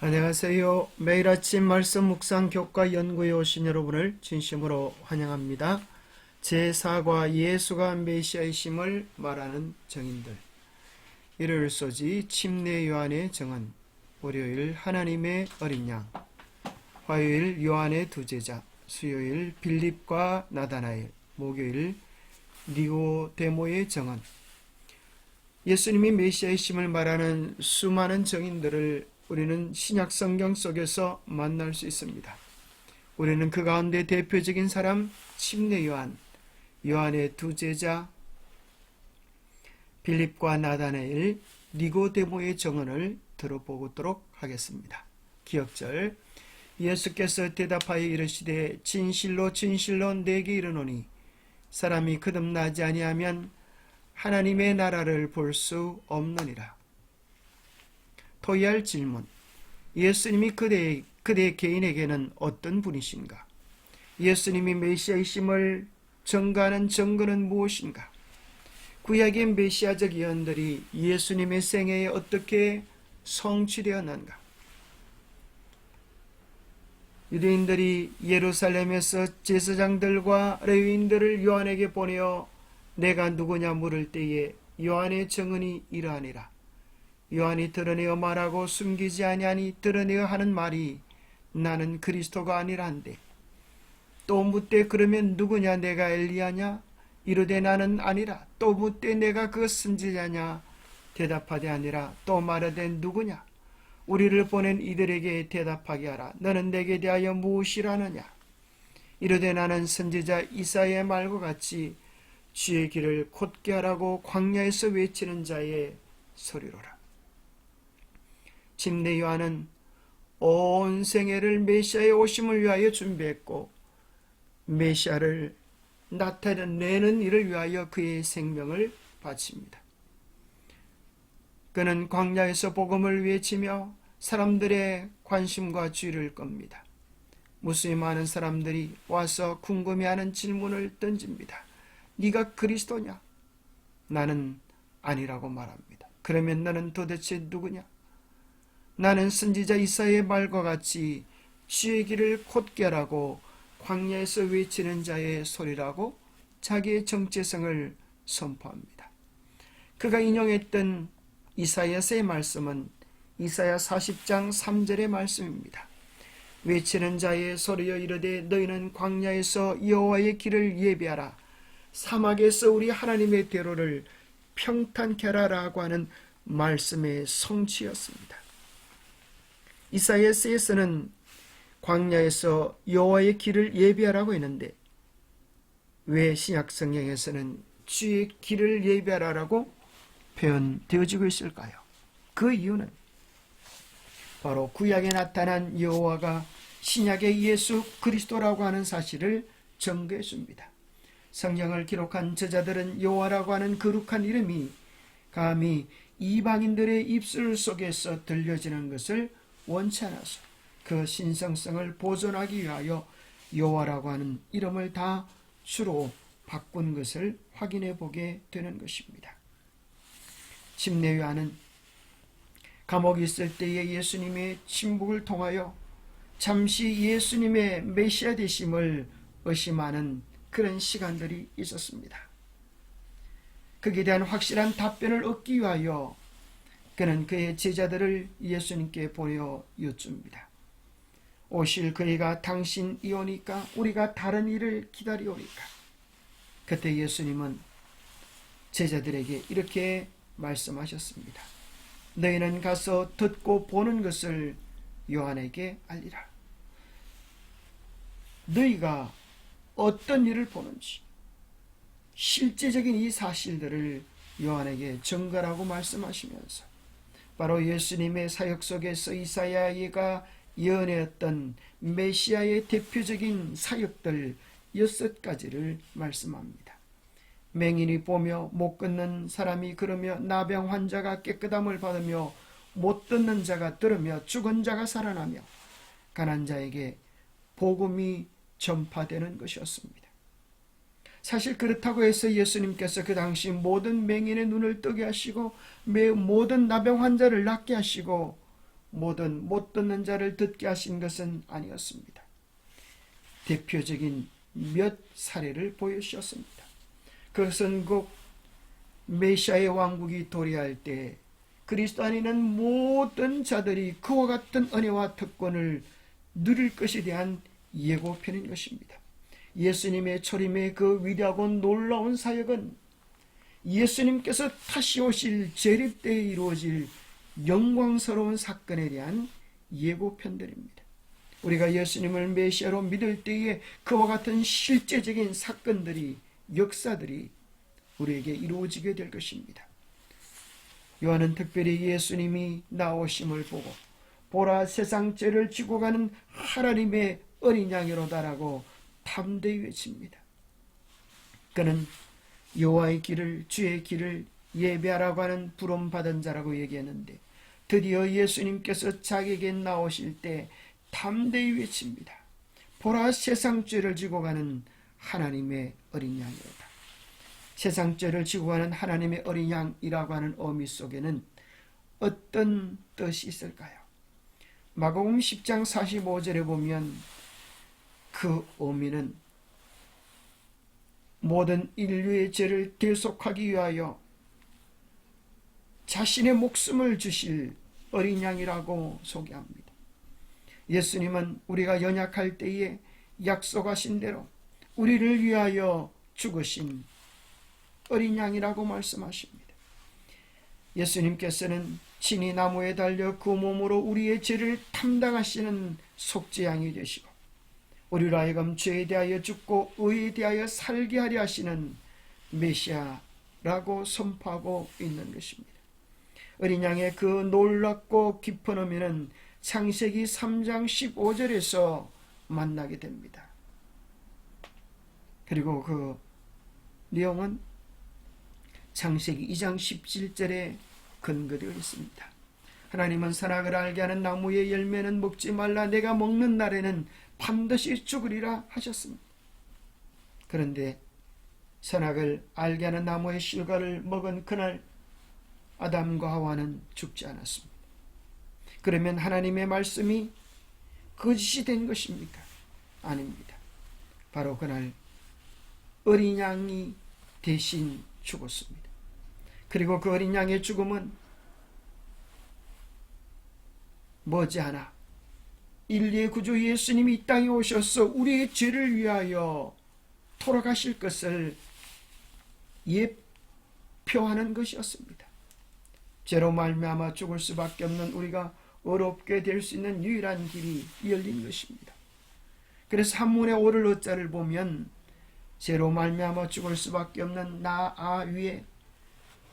안녕하세요. 매일 아침 말씀 묵상 교과 연구에 오신 여러분을 진심으로 환영합니다. 제4과 예수가 메시아이심을 말하는 정인들. 일요일 소지 침례 요한의 정언, 월요일 하나님의 어린 양, 화요일 요한의 두 제자, 수요일 빌립과 나다나엘, 목요일 니고데모의 정언. 예수님이 메시아이심을 말하는 수많은 정인들을 우리는 신약 성경 속에서 만날 수 있습니다. 우리는 그 가운데 대표적인 사람 침례 요한, 요한의 두 제자 빌립과 나다나엘, 니고데모의 정언을 들어보도록 하겠습니다. 기억절. 예수께서 대답하여 이르시되 진실로 진실로 내게 이르노니 사람이 거듭나지 아니하면 하나님의 나라를 볼 수 없느니라. 토의할 질문. 예수님이 그대 개인에게는 어떤 분이신가? 예수님이 메시아이심을 증거하는 증거는 무엇인가? 구약의 메시아적 예언들이 예수님의 생애에 어떻게 성취되었는가? 유대인들이 예루살렘에서 제사장들과 레위인들을 요한에게 보내어 내가 누구냐 물을 때에 요한의 증언이 이러하니라. 요한이 드러내어 말하고 숨기지 아니하니 드러내어 하는 말이 나는 그리스도가 아니라 한데, 또 묻되 그러면 누구냐? 내가 엘리야냐? 이르되 나는 아니라. 또 묻되 내가 그 선지자냐? 대답하되 아니라. 또 말하되 누구냐? 우리를 보낸 이들에게 대답하게 하라. 너는 내게 대하여 무엇이라느냐? 이르되 나는 선지자 이사야의 말과 같이 주의 길을 곧게 하라고 광야에서 외치는 자의 소리로라. 침례 요한은 온 생애를 메시아의 오심을 위하여 준비했고 메시아를 나타내는 일을 위하여 그의 생명을 바칩니다. 그는 광야에서 복음을 외치며 사람들의 관심과 주의를 끕니다. 무수히 많은 사람들이 와서 궁금해하는 질문을 던집니다. 네가 그리스도냐? 나는 아니라고 말합니다. 그러면 너는 도대체 누구냐? 나는 선지자 이사야의 말과 같이 주의 길을 곧게 하라고 광야에서 외치는 자의 소리라고 자기의 정체성을 선포합니다. 그가 인용했던 이사야서의 말씀은 이사야 40장 3절의 말씀입니다. 외치는 자의 소리여 이르되 너희는 광야에서 여호와의 길을 예비하라. 사막에서 우리 하나님의 대로를 평탄케 하라라고 하는 말씀의 성취였습니다. 이사야서에서는 광야에서 여호와의 길을 예비하라고 했는데 왜 신약 성경에서는 주의 길을 예비하라라고 표현되어지고 있을까요? 그 이유는 바로 구약에 나타난 여호와가 신약의 예수 그리스도라고 하는 사실을 증거해 줍니다. 성경을 기록한 저자들은 여호와라고 하는 거룩한 이름이 감히 이방인들의 입술 속에서 들려지는 것을 원치 않아서 그 신성성을 보존하기 위하여 여호와라고 하는 이름을 다 주로 바꾼 것을 확인해 보게 되는 것입니다. 침례 요한은 감옥에 있을 때의 예수님의 침묵을 통하여 잠시 예수님의 메시아 되심을 의심하는 그런 시간들이 있었습니다. 거기에 대한 확실한 답변을 얻기 위하여 그는 그의 제자들을 예수님께 보내어 여쭙니다. 오실 그이가 당신이오니까 우리가 다른 일을 기다리오니까. 그때 예수님은 제자들에게 이렇게 말씀하셨습니다. 너희는 가서 듣고 보는 것을 요한에게 알리라. 너희가 어떤 일을 보는지 실제적인 이 사실들을 요한에게 증거라고 말씀하시면서 바로 예수님의 사역 속에서 이사야가 예언했던 메시아의 대표적인 사역들 6가지를 말씀합니다. 맹인이 보며 못 걷는 사람이 걸으며 나병 환자가 깨끗함을 받으며 못 듣는 자가 들으며 죽은 자가 살아나며 가난한 자에게 복음이 전파되는 것이었습니다. 사실 그렇다고 해서 예수님께서 그 당시 모든 맹인의 눈을 뜨게 하시고 모든 나병 환자를 낫게 하시고 모든 못 듣는 자를 듣게 하신 것은 아니었습니다. 대표적인 몇 사례를 보여주셨습니다. 그것은 곧 메시아의 왕국이 도래할 때 그리스도 안에 있는 모든 자들이 그와 같은 은혜와 특권을 누릴 것에 대한 예고편인 것입니다. 예수님의 초림의 그 위대하고 놀라운 사역은 예수님께서 다시 오실 재림 때에 이루어질 영광스러운 사건에 대한 예고편들입니다. 우리가 예수님을 메시아로 믿을 때에 그와 같은 실제적인 사건들이, 역사들이 우리에게 이루어지게 될 것입니다. 요한은 특별히 예수님이 나오심을 보고 보라, 세상 죄를 지고 가는 하나님의 어린 양이로다라고 담대히 외칩니다. 그는 여호와의 길을, 주의 길을 예배하라고 하는 부름받은 자라고 얘기했는데, 드디어 예수님께서 자기에게 나오실 때 담대히 외칩니다. 보라, 세상 죄를 지고 가는 하나님의 어린 양이로다. 세상 죄를 지고 가는 하나님의 어린 양이라고 하는 의미 속에는 어떤 뜻이 있을까요? 마가복음 10장 45절에 보면 그 의미는 모든 인류의 죄를 대속하기 위하여 자신의 목숨을 주실 어린 양이라고 소개합니다. 예수님은 우리가 연약할 때에 약속하신 대로 우리를 위하여 죽으신 어린 양이라고 말씀하십니다. 예수님께서는 친히 나무에 달려 그 몸으로 우리의 죄를 담당하시는 속죄양이 되시고 우리로 하여금 죄에 대하여 죽고 의에 대하여 살게 하려 하시는 메시아라고 선포하고 있는 것입니다. 어린 양의 그 놀랍고 깊은 의미는 창세기 3장 15절에서 만나게 됩니다. 그리고 그 내용은 창세기 2장 17절에 근거되어 있습니다. 하나님은 선악을 알게 하는 나무의 열매는 먹지 말라, 내가 먹는 날에는 반드시 죽으리라 하셨습니다. 그런데 선악을 알게 하는 나무의 실과를 먹은 그날 아담과 하와는 죽지 않았습니다. 그러면 하나님의 말씀이 거짓이 된 것입니까? 아닙니다. 바로 그날 어린 양이 대신 죽었습니다. 그리고 그 어린 양의 죽음은 머지않아 인류의 구주 예수님이 이 땅에 오셔서 우리의 죄를 위하여 돌아가실 것을 예표하는 것이었습니다. 죄로 말미암아 죽을 수밖에 없는 우리가 어렵게 될 수 있는 유일한 길이 열린 것입니다. 그래서 한문의 오를 어자를 보면 죄로 말미암아 죽을 수밖에 없는 나아 위에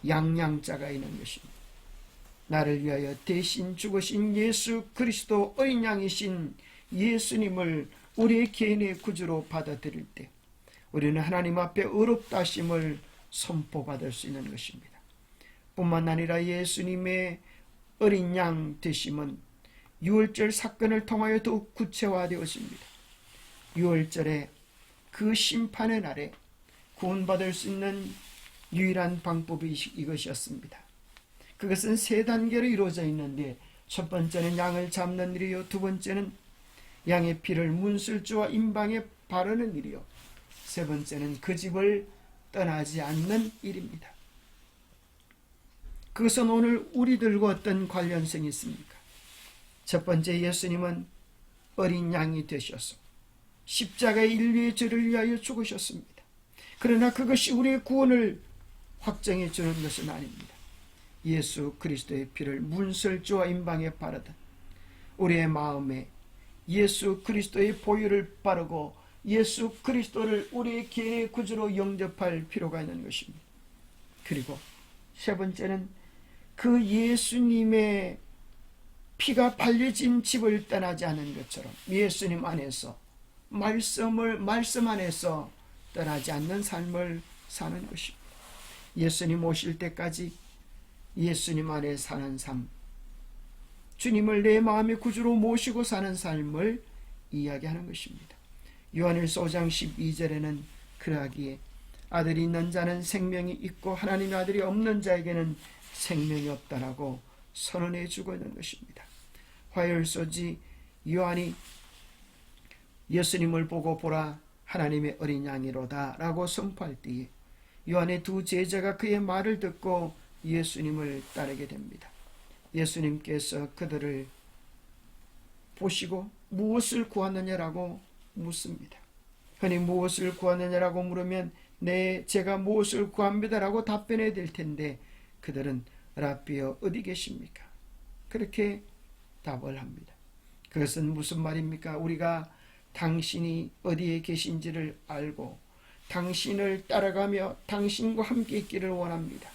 양양자가 있는 것입니다. 나를 위하여 대신 죽으신 예수 그리스도 어린 양이신 예수님을 우리의 개인의 구주로 받아들일 때 우리는 하나님 앞에 의롭다 하심을 선포받을 수 있는 것입니다. 뿐만 아니라 예수님의 어린 양 되심은 유월절 사건을 통하여 더욱 구체화되었습니다. 유월절에 그 심판의 날에 구원받을 수 있는 유일한 방법이 이것이었습니다. 그것은 세 단계로 이루어져 있는데, 첫 번째는 양을 잡는 일이요, 두 번째는 양의 피를 문술주와 임방에 바르는 일이요, 세 번째는 그 집을 떠나지 않는 일입니다. 그것은 오늘 우리들과 어떤 관련성이 있습니까? 첫 번째, 예수님은 어린 양이 되셔서 십자가의 인류의 죄를 위하여 죽으셨습니다. 그러나 그것이 우리의 구원을 확정해 주는 것은 아닙니다. 예수 그리스도의 피를 문설주와 임방에 바르듯 우리의 마음에 예수 그리스도의 보혈을 바르고 예수 그리스도를 우리의 개인의 구주로 영접할 필요가 있는 것입니다. 그리고 세 번째는 그 예수님의 피가 발려진 집을 떠나지 않은 것처럼 예수님 안에서 말씀 안에서 떠나지 않는 삶을 사는 것입니다. 예수님 오실 때까지 예수님 안에 사는 삶, 주님을 내 마음의 구주로 모시고 사는 삶을 이야기하는 것입니다. 요한일서 5장 12절에는 그러하기에 아들이 있는 자는 생명이 있고 하나님의 아들이 없는 자에게는 생명이 없다라고 선언해 주고 있는 것입니다. 화열소지 요한이 예수님을 보고 보라 하나님의 어린 양이로다 라고 선포할 때에 요한의 두 제자가 그의 말을 듣고 예수님을 따르게 됩니다. 예수님께서 그들을 보시고 무엇을 구하느냐라고 묻습니다. 흔히 무엇을 구하느냐라고 물으면 네, 제가 무엇을 구합니다라고 답변해야 될 텐데 그들은 랍비여 어디 계십니까? 그렇게 답을 합니다. 그것은 무슨 말입니까? 우리가 당신이 어디에 계신지를 알고 당신을 따라가며 당신과 함께 있기를 원합니다.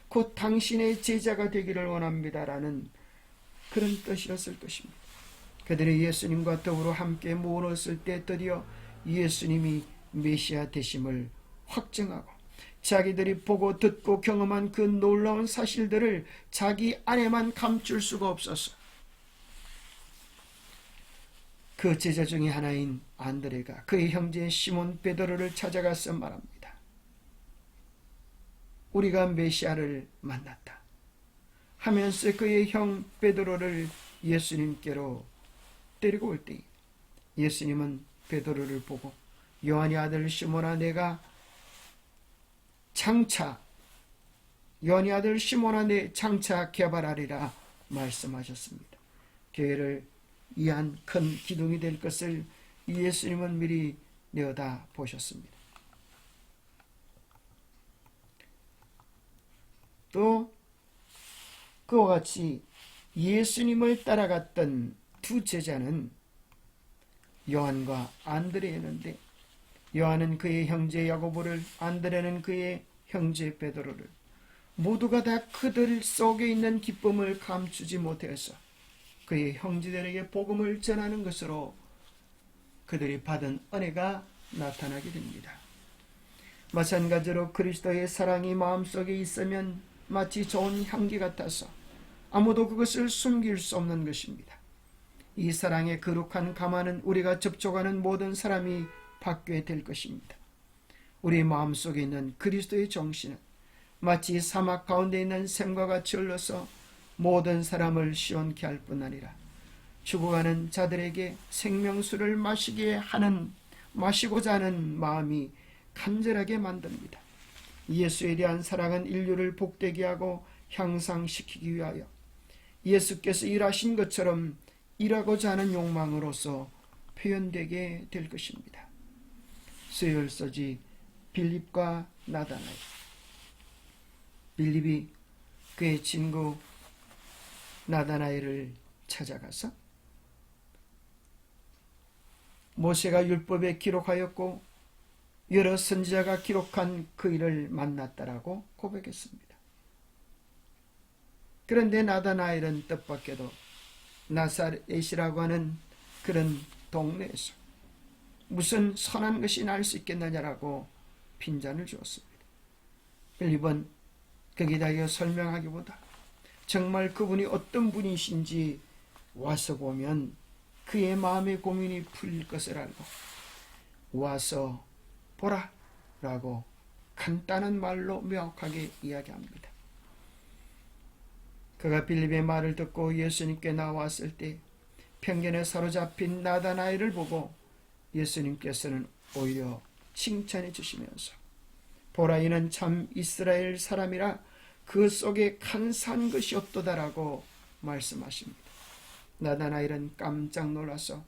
곧 당신의 제자가 되기를 원합니다라는 그런 뜻이었을 것입니다. 그들이 예수님과 더불어 함께 모였을 때 드디어 예수님이 메시아 되심을 확증하고 자기들이 보고 듣고 경험한 그 놀라운 사실들을 자기 안에만 감출 수가 없어서 그 제자 중에 하나인 안드레가 그의 형제 시몬 베드로를 찾아가서 말합니다. 우리가 메시아를 만났다 하면서 그의 형 베드로를 예수님께로 데리고 올 때 예수님은 베드로를 보고 요한의 아들 시몬아 내가 장차 요한의 아들 시몬아 내 장차 개발하리라 말씀하셨습니다. 교회를 위한 큰 기둥이 될 것을 예수님은 미리 내어다 보셨습니다. 또 그와 같이 예수님을 따라갔던 두 제자는 요한과 안드레였는데 요한은 그의 형제 야고보를 안드레는 그의 형제 베드로를 모두가 다 그들 속에 있는 기쁨을 감추지 못해서 그의 형제들에게 복음을 전하는 것으로 그들이 받은 은혜가 나타나게 됩니다. 마찬가지로 그리스도의 사랑이 마음속에 있으면 마치 좋은 향기 같아서 아무도 그것을 숨길 수 없는 것입니다. 이 사랑의 거룩한 가마는 우리가 접촉하는 모든 사람이 받게 될 것입니다. 우리 마음속에 있는 그리스도의 정신은 마치 사막 가운데 있는 샘과 같이 흘러서 모든 사람을 시원케 할 뿐 아니라 죽어가는 자들에게 생명수를 마시고자 하는 마음이 간절하게 만듭니다. 예수에 대한 사랑은 인류를 복되게 하고 향상시키기 위하여 예수께서 일하신 것처럼 일하고자 하는 욕망으로서 표현되게 될 것입니다. 수요일서지 빌립과 나다나엘. 빌립이 그의 친구 나다나엘을 찾아가서 모세가 율법에 기록하였고 여러 선지자가 기록한 그 일을 만났다라고 고백했습니다. 그런데 나다나엘은 뜻밖에도 나사렛이라고 하는 그런 동네에서 무슨 선한 것이 날 수 있겠느냐라고 핀잔을 주었습니다. 빌립은 거기다 설명하기보다 정말 그분이 어떤 분이신지 와서 보면 그의 마음의 고민이 풀릴 것을 알고 와서 보라 라고 간단한 말로 명확하게 이야기합니다. 그가 빌립의 말을 듣고 예수님께 나왔을 때 편견에 사로잡힌 나다나엘을 보고 예수님께서는 오히려 칭찬해 주시면서 보라 이는 참 이스라엘 사람이라 그 속에 간사한 것이 없도다라고 말씀하십니다. 나다나엘은 깜짝 놀라서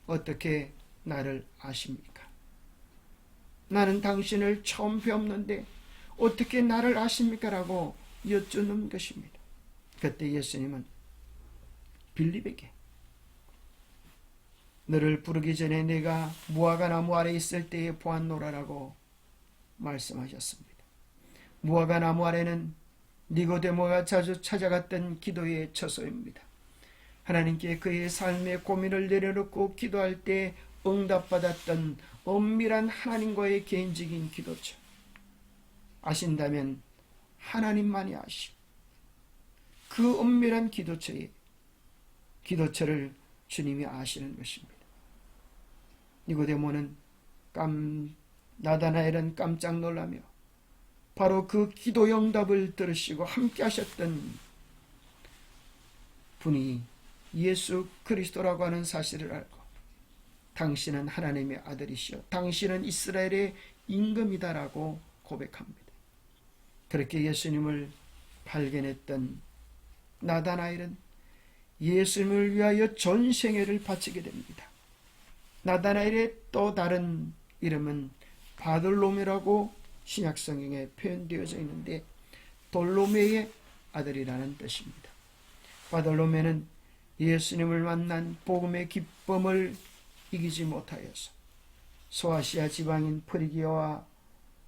어떻게 나를 아십니까? 나는 당신을 처음 뵙는데 어떻게 나를 아십니까? 라고 여쭈는 것입니다. 그때 예수님은 빌립에게 너를 부르기 전에 내가 무화과 나무 아래 있을 때에 보았노라라고 말씀하셨습니다. 무화과 나무 아래는 니고데모가 자주 찾아갔던 기도의 처소입니다. 하나님께 그의 삶의 고민을 내려놓고 기도할 때 응답받았던 엄밀한 하나님과의 개인적인 기도처. 아신다면 하나님만이 아시고 그 엄밀한 기도처를 주님이 아시는 것입니다. 니고데모는 나다나엘은 깜짝 놀라며 바로 그 기도 응답을 들으시고 함께 하셨던 분이 예수 그리스도라고 하는 사실을 알고 당신은 하나님의 아들이시오, 당신은 이스라엘의 임금이다라고 고백합니다. 그렇게 예수님을 발견했던 나다나엘은 예수님을 위하여 전생애를 바치게 됩니다. 나다나엘의 또 다른 이름은 바돌로메라고 신약성경에 표현되어져 있는데 돌로메의 아들이라는 뜻입니다. 바돌로메는 예수님을 만난 복음의 기쁨을 이기지 못하여서 소아시아 지방인 프리기아와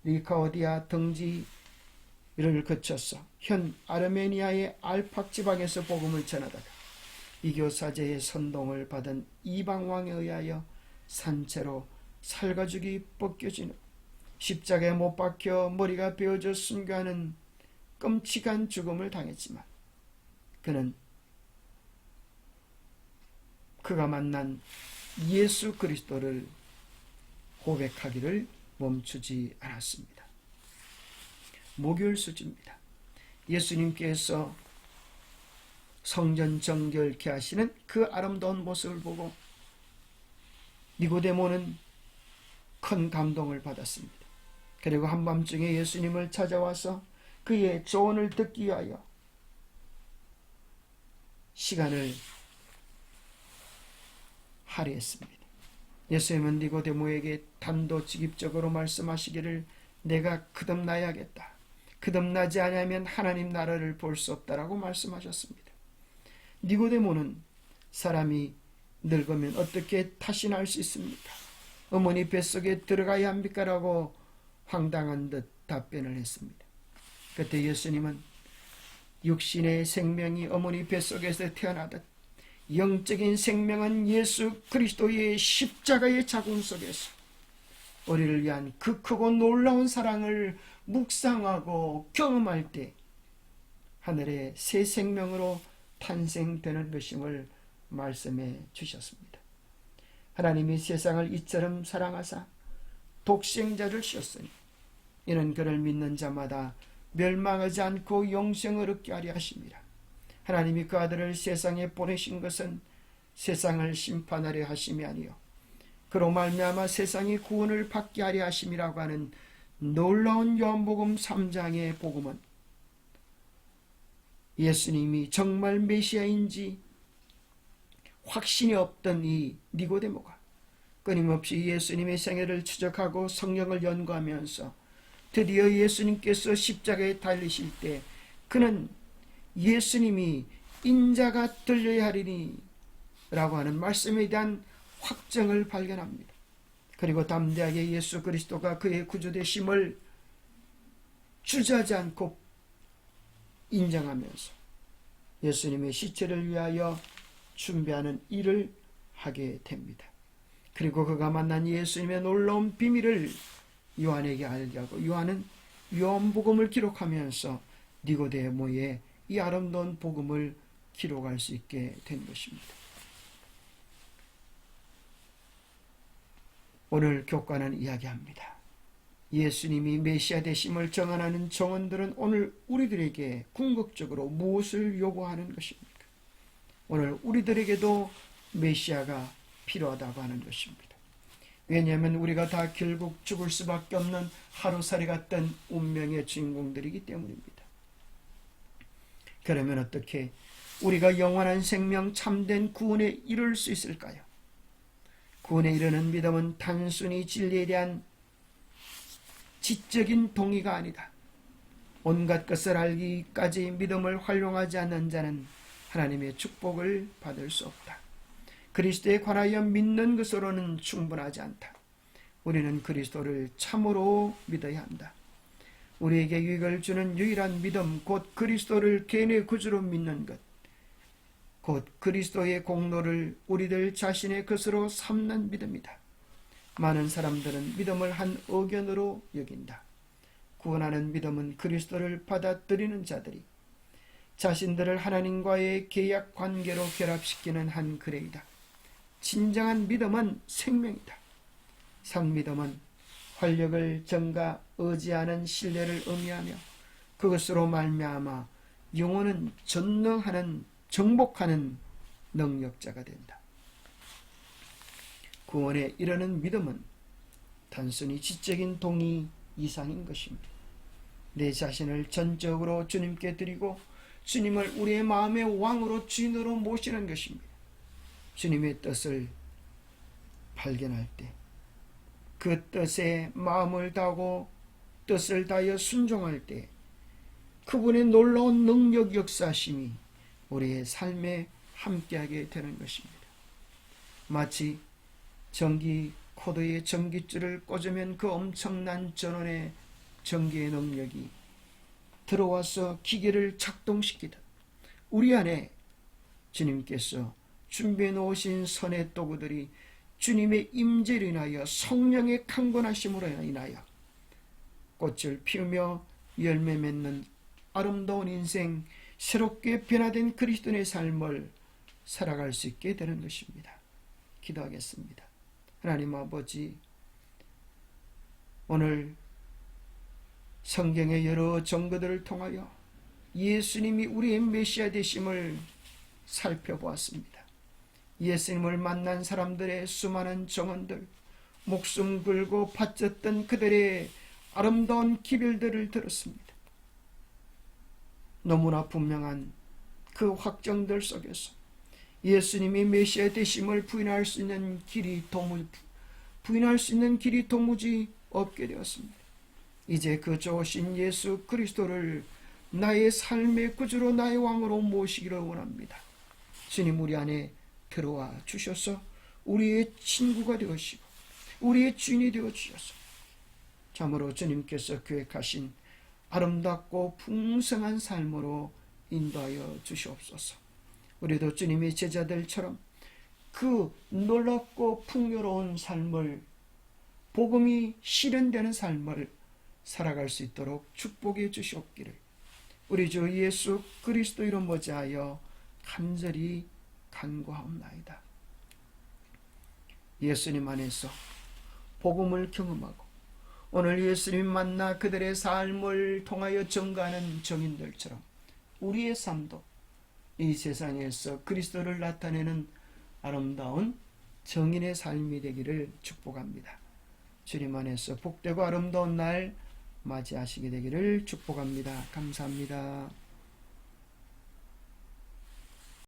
리카오디아 등지를 거쳐서 현 아르메니아의 알팍 지방에서 복음을 전하다가 이교사제의 선동을 받은 이방왕에 의하여 산채로 살가죽이 벗겨진 후 십자가에 못 박혀 머리가 베어져 순교하는 끔찍한 죽음을 당했지만 그는 그가 만난 예수 그리스도를 고백하기를 멈추지 않았습니다. 목요일 수지입니다. 예수님께서 성전 정결케 하시는 그 아름다운 모습을 보고 니고데모는 큰 감동을 받았습니다. 그리고 한밤중에 예수님을 찾아와서 그의 조언을 듣기 위하여 시간을 할애했습니다. 예수님은 니고데모에게 단도직입적으로 말씀하시기를 내가 거듭나야겠다. 거듭나지 않으면 하나님 나라를 볼 수 없다라고 말씀하셨습니다. 니고데모는 사람이 늙으면 어떻게 타신할 수 있습니까? 어머니 뱃속에 들어가야 합니까? 라고 황당한 듯 답변을 했습니다. 그때 예수님은 육신의 생명이 어머니 뱃속에서 태어나듯 영적인 생명은 예수 그리스도의 십자가의 자궁 속에서 우리를 위한 그 크고 놀라운 사랑을 묵상하고 경험할 때 하늘의 새 생명으로 탄생되는 것임을 말씀해 주셨습니다. 하나님이 세상을 이처럼 사랑하사 독생자를 주셨으니 이는 그를 믿는 자마다 멸망하지 않고 영생을 얻게 하려 하심이라. 하나님이 그 아들을 세상에 보내신 것은 세상을 심판하려 하심이 아니요 그로 말미암아 세상이 구원을 받게 하려 하심이라고 하는 놀라운 요한복음 3장의 복음은 예수님이 정말 메시아인지 확신이 없던 이 니고데모가 끊임없이 예수님의 생애를 추적하고 성경을 연구하면서 드디어 예수님께서 십자가에 달리실 때 그는 예수님이 인자가 들려야 하리니 라고 하는 말씀에 대한 확정을 발견합니다. 그리고 담대하게 예수 그리스도가 그의 구주되심을 주저하지 않고 인정하면서 예수님의 시체를 위하여 준비하는 일을 하게 됩니다. 그리고 그가 만난 예수님의 놀라운 비밀을 요한에게 알게 하고 요한은 요한복음을 기록하면서 니고데모의 이 아름다운 복음을 기록할 수 있게 된 것입니다. 오늘 교과는 이야기합니다. 예수님이 메시아 되심을 정언하는 정언들은 오늘 우리들에게 궁극적으로 무엇을 요구하는 것입니까? 오늘 우리들에게도 메시아가 필요하다고 하는 것입니다. 왜냐하면 우리가 다 결국 죽을 수밖에 없는 하루살이 같던 운명의 주인공들이기 때문입니다. 그러면 어떻게 우리가 영원한 생명 참된 구원에 이룰 수 있을까요? 구원에 이르는 믿음은 단순히 진리에 대한 지적인 동의가 아니다. 온갖 것을 알기까지 믿음을 활용하지 않는 자는 하나님의 축복을 받을 수 없다. 그리스도에 관하여 믿는 것으로는 충분하지 않다. 우리는 그리스도를 참으로 믿어야 한다. 우리에게 유익을 주는 유일한 믿음, 곧 그리스도를 개인의 구주로 믿는 것, 곧 그리스도의 공로를 우리들 자신의 것으로 삼는 믿음이다. 많은 사람들은 믿음을 한 의견으로 여긴다. 구원하는 믿음은 그리스도를 받아들이는 자들이 자신들을 하나님과의 계약 관계로 결합시키는 한 글이다. 진정한 믿음은 생명이다. 상믿음은 활력을 정가 의지하는 신뢰를 의미하며 그것으로 말미암아 영혼은 전능하는 정복하는 능력자가 된다. 구원에 이르는 믿음은 단순히 지적인 동의 이상인 것입니다. 내 자신을 전적으로 주님께 드리고 주님을 우리의 마음의 왕으로 주인으로 모시는 것입니다. 주님의 뜻을 발견할 때 그 뜻에 마음을 다하고 뜻을 다하여 순종할 때 그분의 놀라운 능력 역사심이 우리의 삶에 함께하게 되는 것입니다. 마치 전기 코드에 전기줄을 꽂으면 그 엄청난 전원의 전기의 능력이 들어와서 기계를 작동시키듯 우리 안에 주님께서 준비해 놓으신 선의 도구들이 주님의 임재로 인하여 성령의 강건하심으로 인하여 꽃을 피우며 열매 맺는 아름다운 인생, 새롭게 변화된 그리스도인의 삶을 살아갈 수 있게 되는 것입니다. 기도하겠습니다. 하나님 아버지, 오늘 성경의 여러 증거들을 통하여 예수님이 우리의 메시아 되심을 살펴보았습니다. 예수님을 만난 사람들의 수많은 증언들, 목숨 걸고 바쳤던 그들의 아름다운 기별들을 들었습니다. 너무나 분명한 그 확정들 속에서 예수님이 메시아 되심을 부인할 수 있는 길이 도무지 없게 되었습니다. 이제 그 좋으신 예수 그리스도를 나의 삶의 구주로 나의 왕으로 모시기를 원합니다. 주님, 우리 안에 들어와 주셔서 우리의 친구가 되시고 우리의 주인이 되어 주셔서 참으로 주님께서 계획하신 아름답고 풍성한 삶으로 인도하여 주시옵소서. 우리도 주님의 제자들처럼 그 놀랍고 풍요로운 삶을, 복음이 실현되는 삶을 살아갈 수 있도록 축복해 주시옵기를 우리 주 예수 그리스도 이름 모자하여 간절히 간구하옵나이다. 예수님 안에서 복음을 경험하고 오늘 예수님 만나 그들의 삶을 통하여 증거하는 증인들처럼 우리의 삶도 이 세상에서 그리스도를 나타내는 아름다운 증인의 삶이 되기를 축복합니다. 주님 안에서 복되고 아름다운 날 맞이하시게 되기를 축복합니다. 감사합니다.